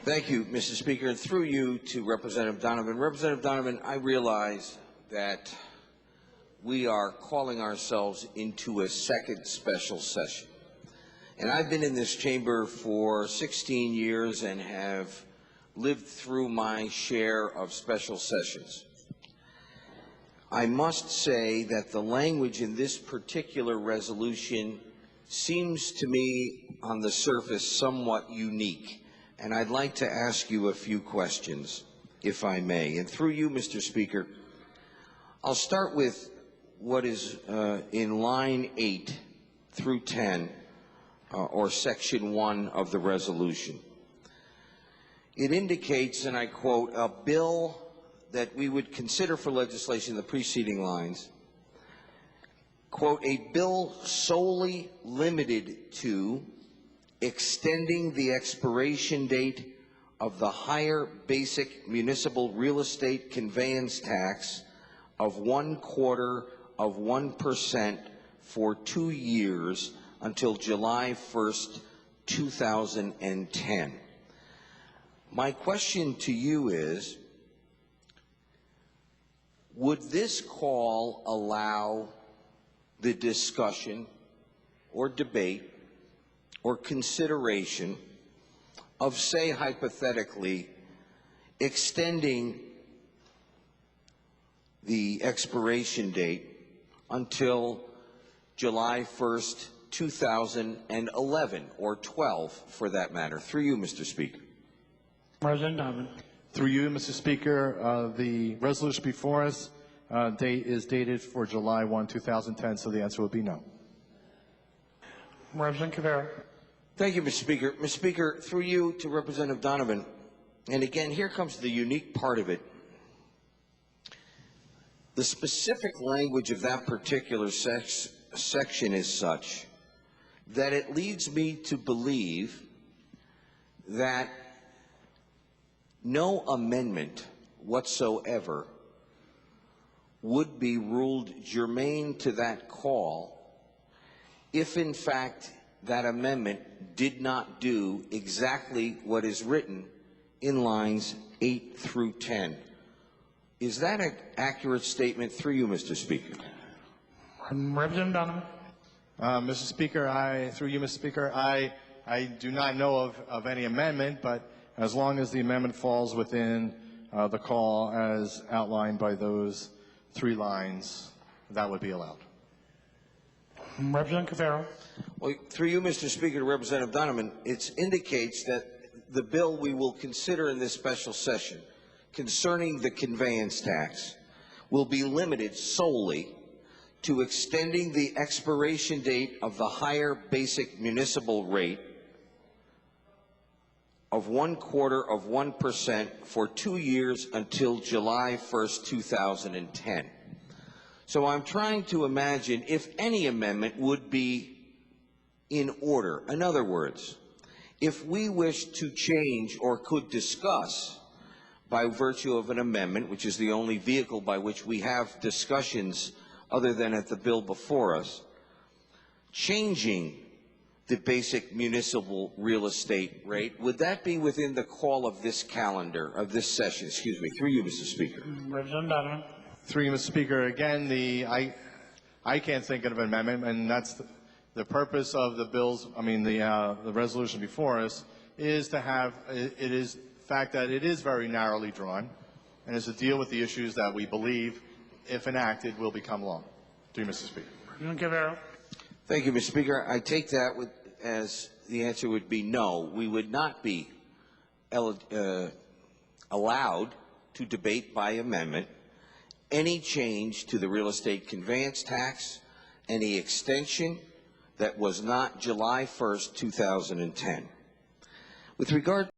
Thank you, Mr. Speaker. And through you to Representative Donovan. Representative Donovan, I realize that we are calling ourselves into a second special session. And I've been in this chamber for 16 years and have lived through my share of special sessions. I must say that the language in this particular resolution seems to me on the surface somewhat unique. And I'd like to ask you a few questions, if I may. And through you, Mr. Speaker, I'll start with what is in line 8 through 10, or section 1 of the resolution. It indicates, and I quote, a bill that we would consider for legislation, the preceding lines, quote, a bill solely limited to extending the expiration date of the higher basic municipal real estate conveyance tax of 1/4% for 2 years until July 1st, 2010. My question to you is, would this call allow the discussion or debate or consideration of, say, hypothetically, extending the expiration date until July 1st, 2011, or 12, for that matter? Through you, Mr. Speaker. President Donovan. Through you, Mr. Speaker, the resolution before us date is dated for July 1, 2010, so the answer would be no. Representative Cafero. Thank you, Mr. Speaker. Mr. Speaker, through you to Representative Donovan. And again, here comes the unique part of it. The specific language of that particular section is such that it leads me to believe that no amendment whatsoever would be ruled germane to that call if, in fact, that amendment did not do exactly what is written in lines 8 through 10. Is that an accurate statement? Through you, Mr. Speaker. Representative Donovan. Mr. Speaker, through you, Mr. Speaker, I do not know of any amendment, but as long as the amendment falls within the call as outlined by those 3 lines, that would be allowed. Representative Cafero. Well, through you, Mr. Speaker, to Representative Donovan, it indicates that the bill we will consider in this special session concerning the conveyance tax will be limited solely to extending the expiration date of the higher basic municipal rate of 1/4% for 2 years until July 1st, 2010. So I'm trying to imagine if any amendment would be in order. In other words, if we wish to change or could discuss by virtue of an amendment, which is the only vehicle by which we have discussions other than at the bill before us, changing the basic municipal real estate rate, would that be within the call of this calendar, of this session? Excuse me. Through you, Mr. Speaker. Representative Donovan. Through you, Mr. Speaker, again, I can't think of an amendment, and that's the purpose of the bills. I mean, the resolution before us is to have it is the fact that it is very narrowly drawn, and is to deal with the issues that we believe, if enacted, will become law. Through you, Mr. Speaker. Representative Cafero. Thank you, Mr. Speaker. I take that as the answer would be no. We would not be allowed to debate by amendment any change to the real estate conveyance tax, any extension that was not July 1st, 2010. With regard